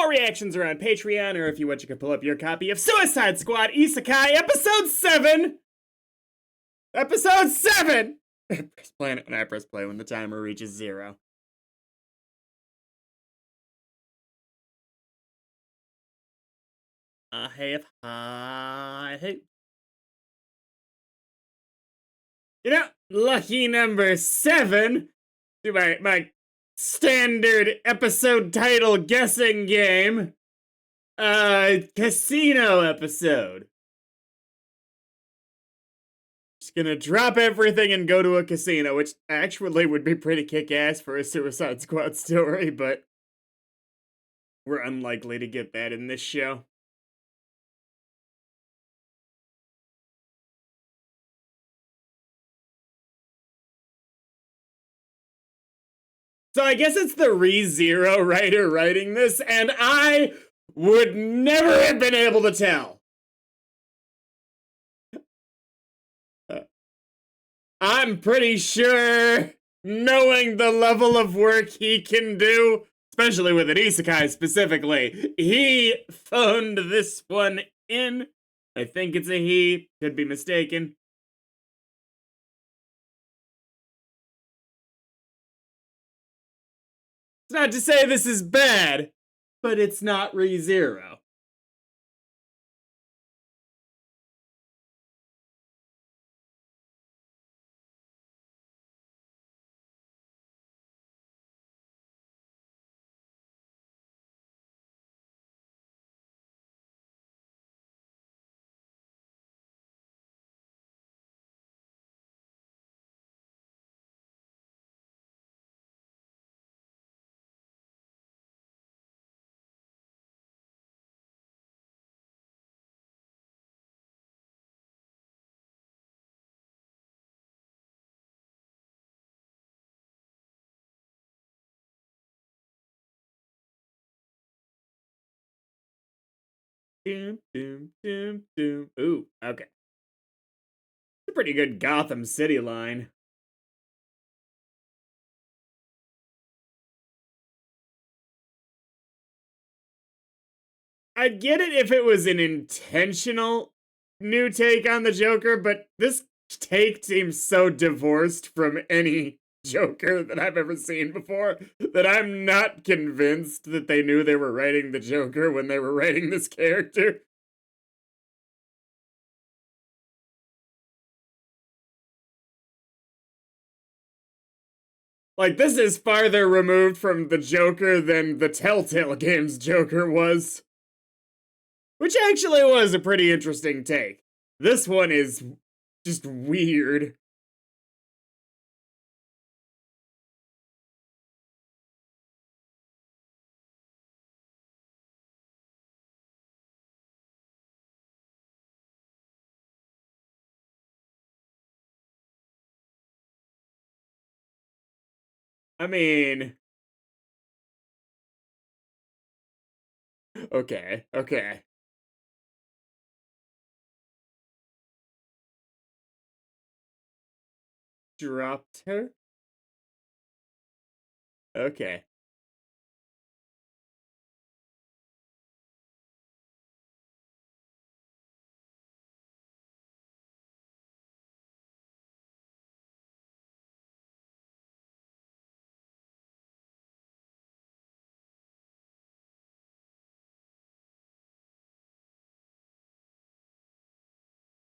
All reactions are on Patreon, or if you want, you can pull up your copy of Suicide Squad Isekai Episode 7! Episode 7! Press play when I press play when the timer reaches 0. I have high hopes. You know, lucky number 7 to my standard episode title guessing game. Casino episode. Just gonna drop everything and go to a casino, which actually would be pretty kick-ass for a Suicide Squad story, but we're unlikely to get that in this show. So I guess it's the ReZero writer writing this, and I would never have been able to tell. I'm pretty sure, knowing the level of work he can do, especially with an Isekai specifically, he phoned this one in. I think it's a he, could be mistaken. It's not to say this is bad, but it's not ReZero. Doom, doom, doom, doom. Ooh, okay. It's a pretty good Gotham City line. I'd get it if it was an intentional new take on the Joker, but this take seems so divorced from any Joker that I've ever seen before that I'm not convinced that they knew they were writing the Joker when they were writing this character. Like, this is farther removed from the Joker than the Telltale Games Joker was. Which actually was a pretty interesting take. This one is just weird. I mean... Okay, okay. Dropped her? Okay.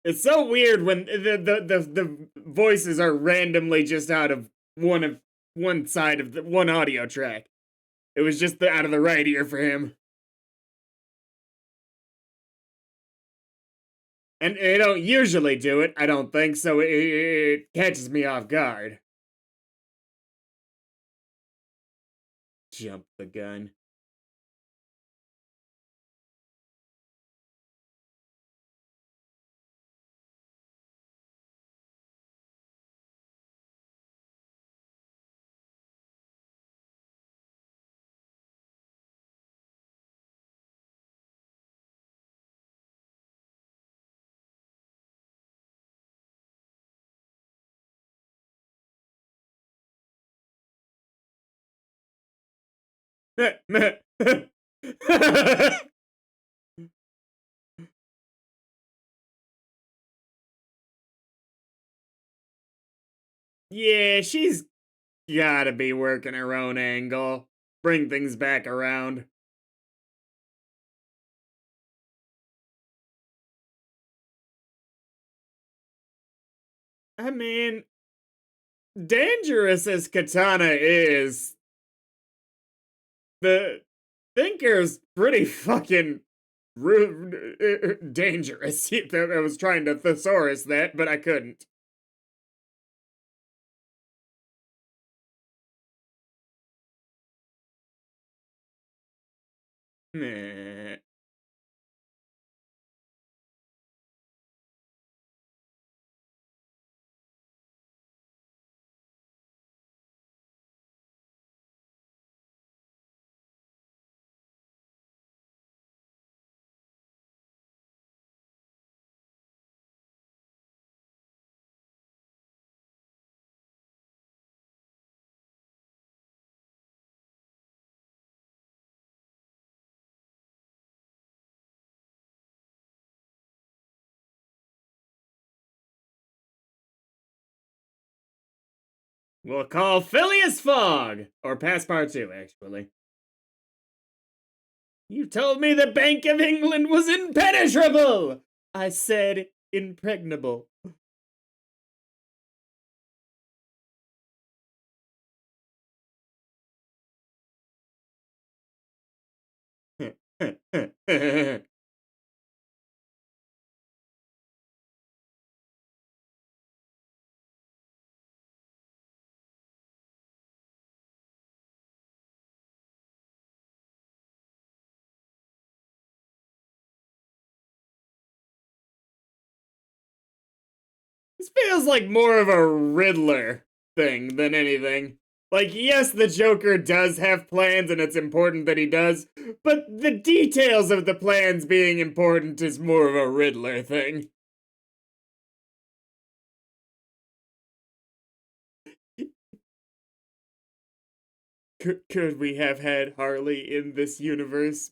It's so weird when the voices are randomly just out of one side of the one audio track. It was just out of the right ear for him. And they don't usually do it, I don't think, so it catches me off guard. Jump the gun. Yeah, she's gotta be working her own angle. Bring things back around. I mean, dangerous as Katana is, the Thinker's pretty fucking dangerous. I was trying to thesaurus that, but I couldn't. Meh. We'll call Phileas Fogg, or Passepartout, actually. You told me the Bank of England was impenetrable! I said impregnable. This feels like more of a Riddler thing than anything. Like, yes, the Joker does have plans, and it's important that he does, but the details of the plans being important is more of a Riddler thing. Could we have had Harley in this universe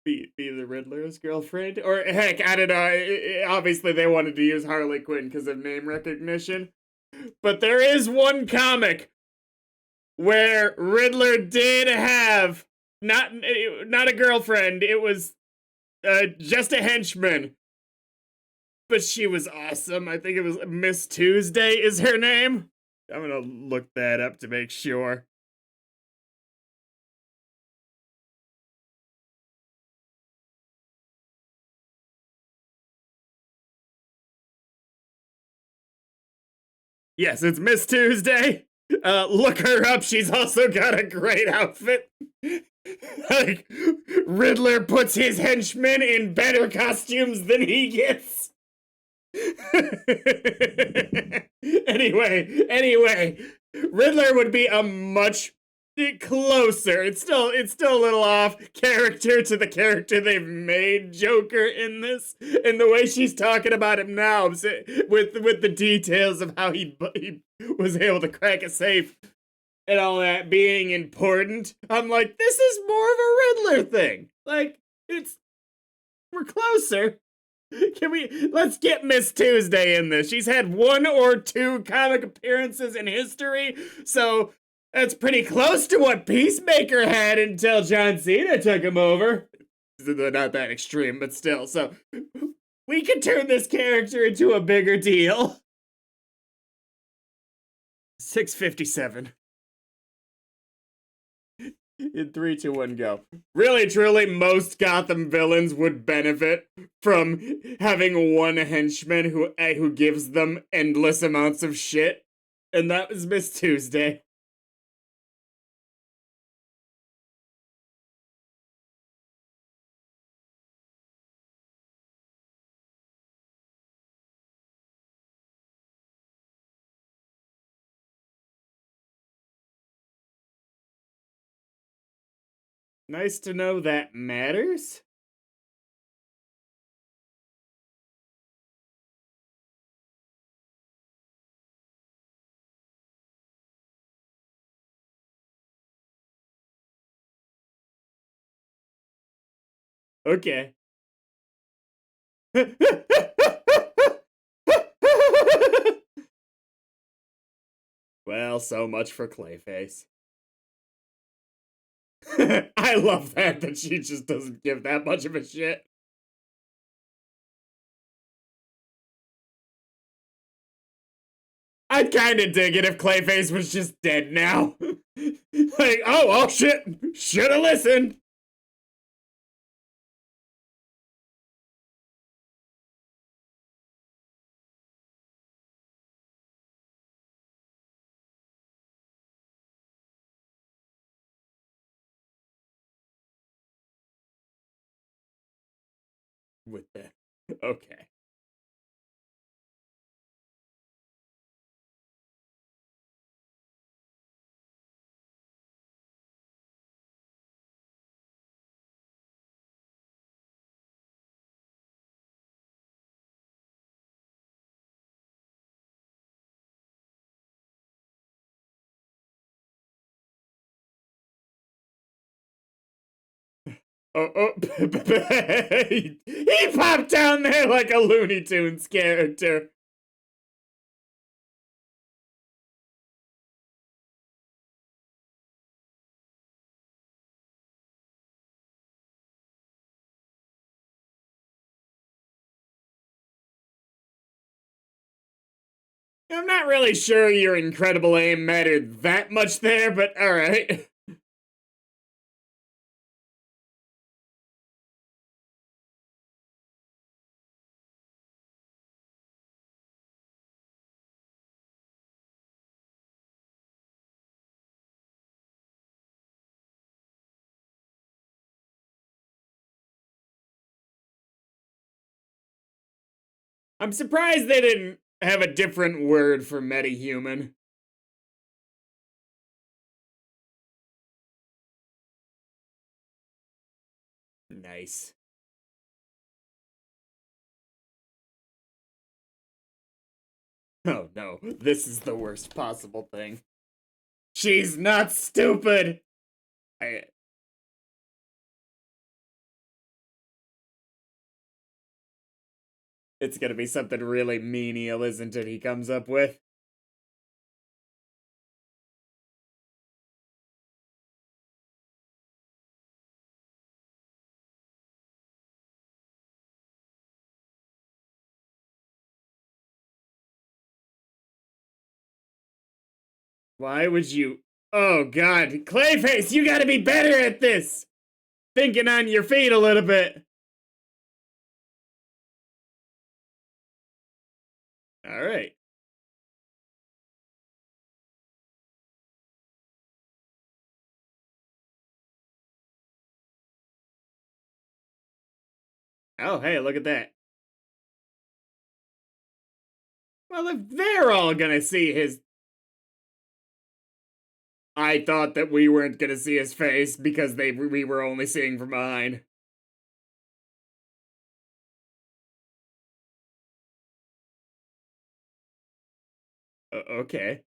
be the Riddler's girlfriend? Or heck, I don't know. Obviously, they wanted to use Harley Quinn because of name recognition. But there is one comic where Riddler did have not a girlfriend. It was just a henchman. But she was awesome. I think it was Miss Tuesday is her name. I'm gonna look that up to make sure. Yes, it's Miss Tuesday. Look her up. She's also got a great outfit. Like, Riddler puts his henchmen in better costumes than he gets. anyway, Riddler would be a much closer. It's still a little off character to the character they've made Joker in this, and the way she's talking about him now, with the details of how he was able to crack a safe and all that being important. I'm like, this is more of a Riddler thing. Like, we're closer. Let's get Miss Tuesday in this. She's had one or two comic appearances in history, so that's pretty close to what Peacemaker had until John Cena took him over. Not that extreme, but still. So we could turn this character into a bigger deal. 657. In 3, 2, 1, go. Really, truly, most Gotham villains would benefit from having one henchman who gives them endless amounts of shit, and that was Miss Tuesday. Nice to know that matters. Okay. Well, so much for Clayface. I love that she just doesn't give that much of a shit. I'd kind of dig it if Clayface was just dead now. Like, oh shit, should have listened. With that, okay. Oh, he popped down there like a Looney Tunes character. I'm not really sure your incredible aim mattered that much there, but alright. I'm surprised they didn't have a different word for metahuman. Nice. Oh no, this is the worst possible thing. She's not stupid! I, it's gonna be something really menial, isn't it, he comes up with? Why would you... Oh god, Clayface, you gotta be better at this! Thinking on your feet a little bit. Alright. Oh, hey, look at that. Well, if they're all gonna see his... I thought that we weren't gonna see his face because we were only seeing from behind. Okay.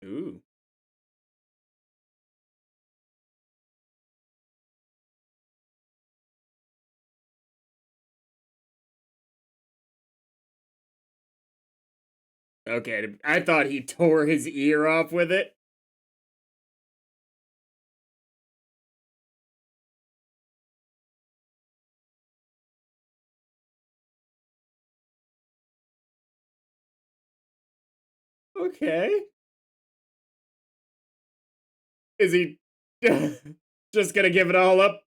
Ooh. Okay, I thought he tore his ear off with it. Okay. Is he just gonna give it all up?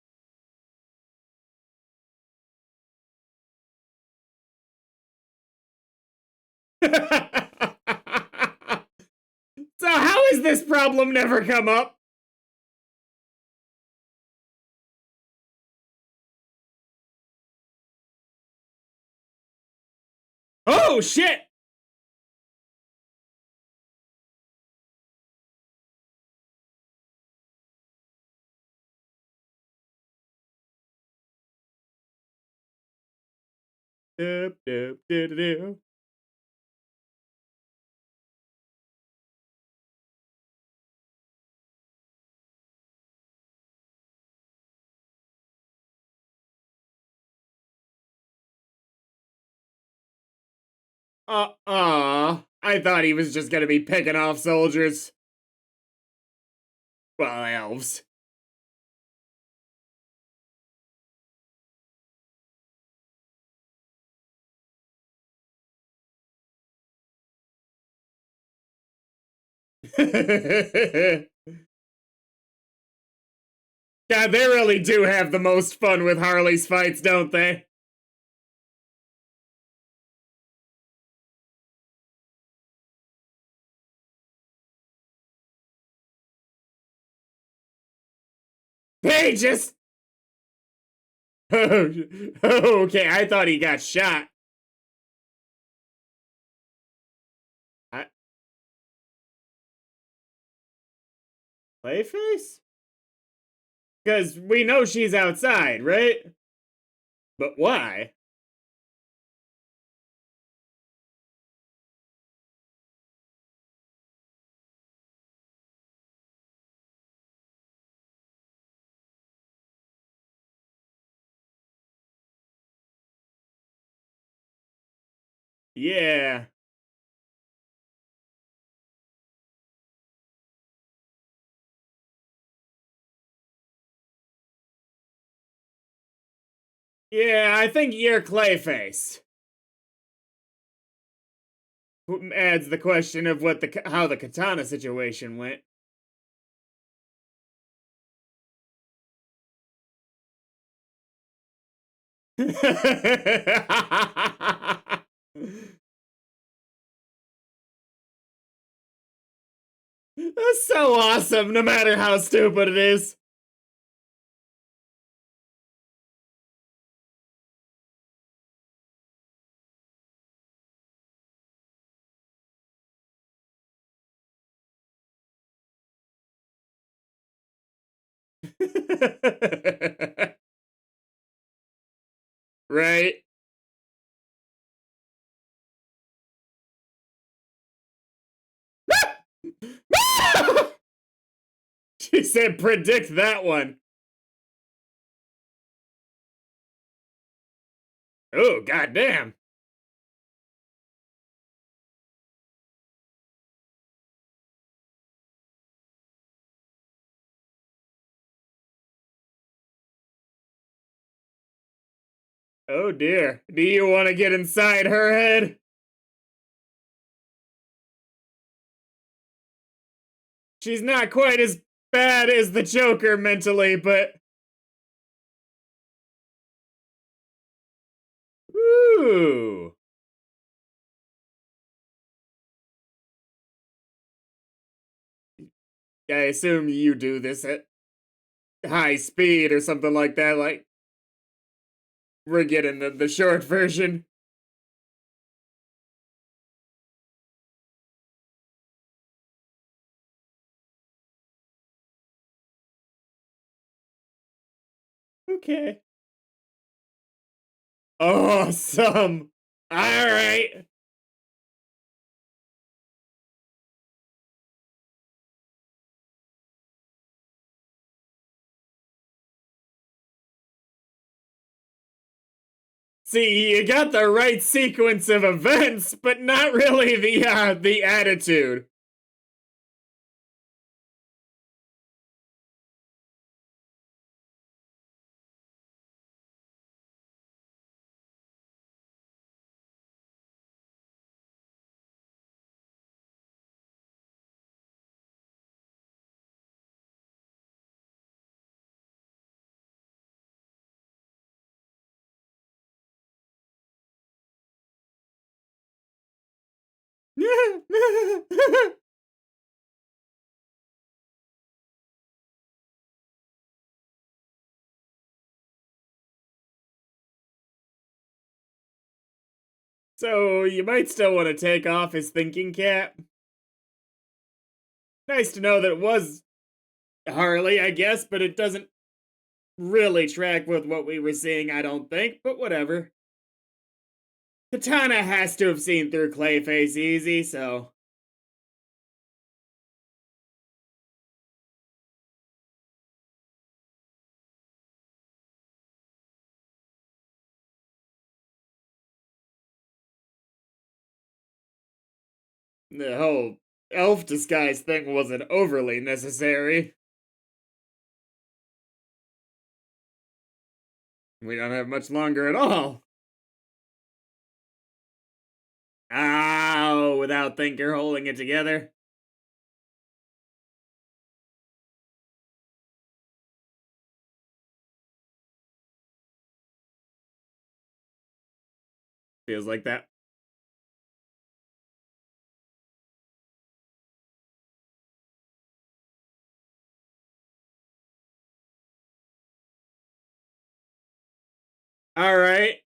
So how has this problem never come up? Oh shit! Doop, doop, doo, doo, doo. I thought he was just gonna be picking off soldiers. Well, elves. God, they really do have the most fun with Harley's fights, don't they? They just. Oh, okay, I thought he got shot. I... Clayface? Because we know she's outside, right? But why? Yeah. Yeah, I think you're Clayface. Adds the question of what the how the katana situation went. That's so awesome, no matter how stupid it is. Right? She said, predict that one. Oh, goddamn. Oh, dear. Do you want to get inside her head? She's not quite as bad as the Joker mentally, but. Ooh. I assume you do this at high speed or something like that. Like, we're getting the short version. Okay. Awesome. All right. See, you got the right sequence of events, but not really the attitude. So you might still want to take off his thinking cap. Nice to know that it was Harley, I guess, but it doesn't really track with what we were seeing, I don't think, but whatever. Katana has to have seen through Clayface easy, so. The whole elf disguise thing wasn't overly necessary. We don't have much longer at all. Ow, without Thinker holding it together. Feels like that. All right.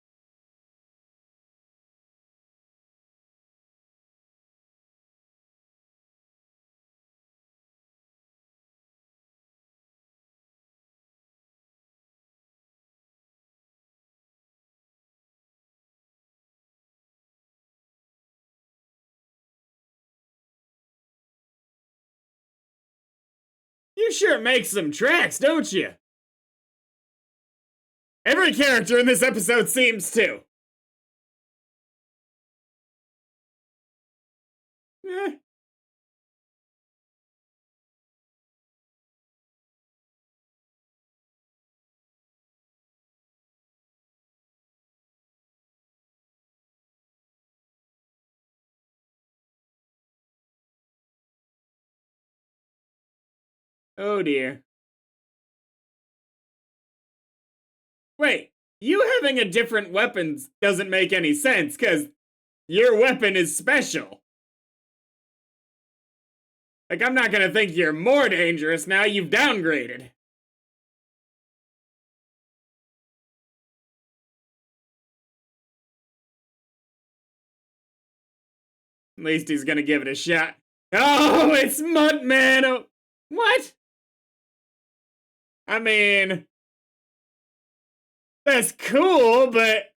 You sure make some tracks, don't you? Every character in this episode seems to. Eh. Oh dear. Wait, you having a different weapon doesn't make any sense, because your weapon is special. Like, I'm not gonna think you're more dangerous now, you've downgraded. At least he's gonna give it a shot. Oh, it's Mudman! Oh, what? I mean, that's cool, but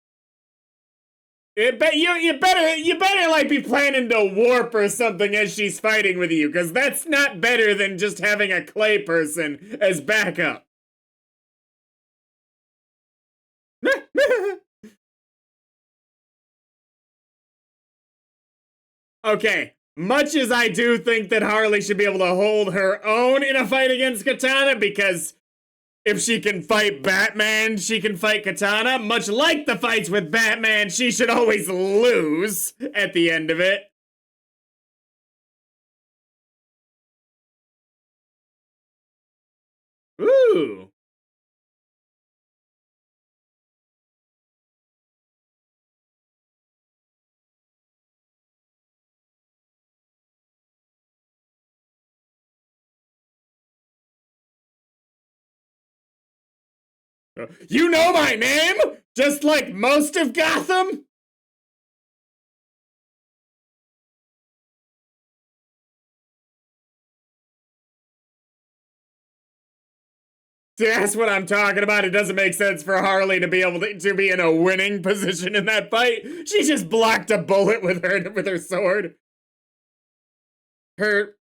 you better like be planning to warp or something as she's fighting with you, because that's not better than just having a clay person as backup. Okay, much as I do think that Harley should be able to hold her own in a fight against Katana, because if she can fight Batman, she can fight Katana. Much like the fights with Batman, she should always lose at the end of it. Ooh. You know my name? Just like most of Gotham? See, that's what I'm talking about. It doesn't make sense for Harley to be able to be in a winning position in that fight. She just blocked a bullet with her sword. Her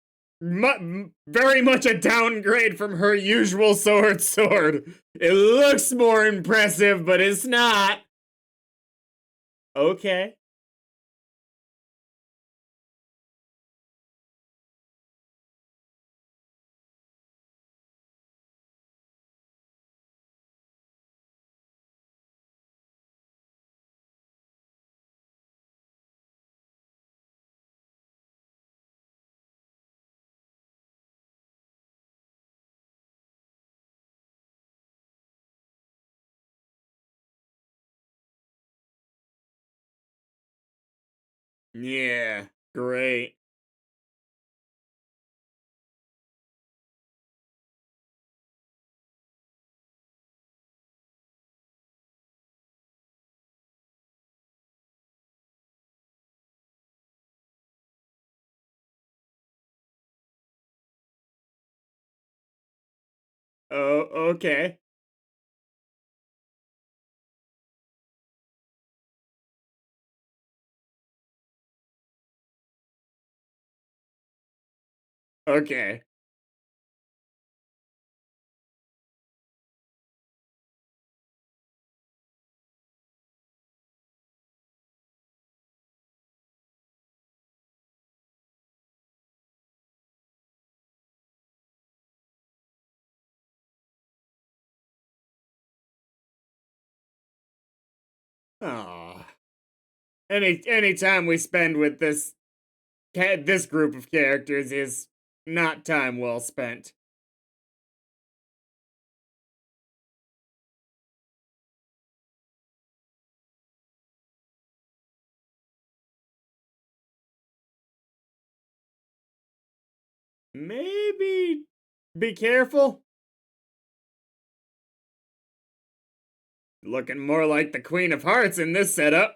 very much a downgrade from her usual sword. It looks more impressive, but it's not. Okay. Yeah, great. Oh, okay. Okay. Aw. Any time we spend with this group of characters is not time well spent. Maybe be careful. Looking more like the Queen of Hearts in this setup.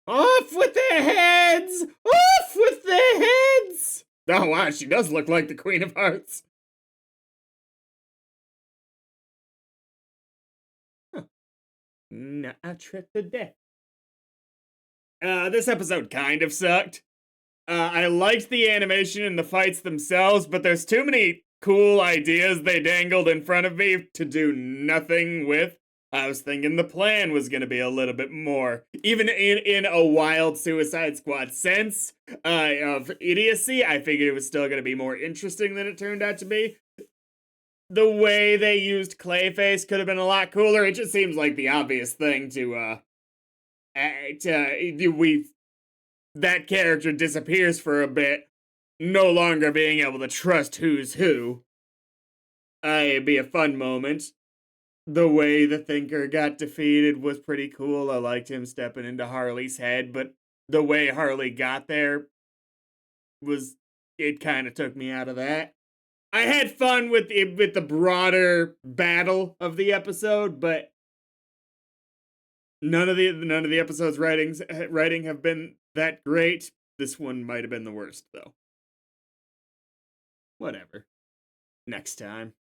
Off with their heads! Off with their heads! Oh wow, she does look like the Queen of Hearts. Huh. Not a trip to death. This episode kind of sucked. I liked the animation and the fights themselves, but there's too many cool ideas they dangled in front of me to do nothing with. I was thinking the plan was going to be a little bit more, even in a wild Suicide Squad sense of idiocy. I figured it was still going to be more interesting than it turned out to be. The way they used Clayface could have been a lot cooler. It just seems like the obvious thing we that character disappears for a bit, no longer being able to trust who's who. It'd be a fun moment. The way the Thinker got defeated was pretty cool. I liked him stepping into Harley's head, but the way Harley got there was it kind of took me out of that. I had fun with the broader battle of the episode, but none of the episode's writing have been that great. This one might have been the worst though. Whatever. Next time.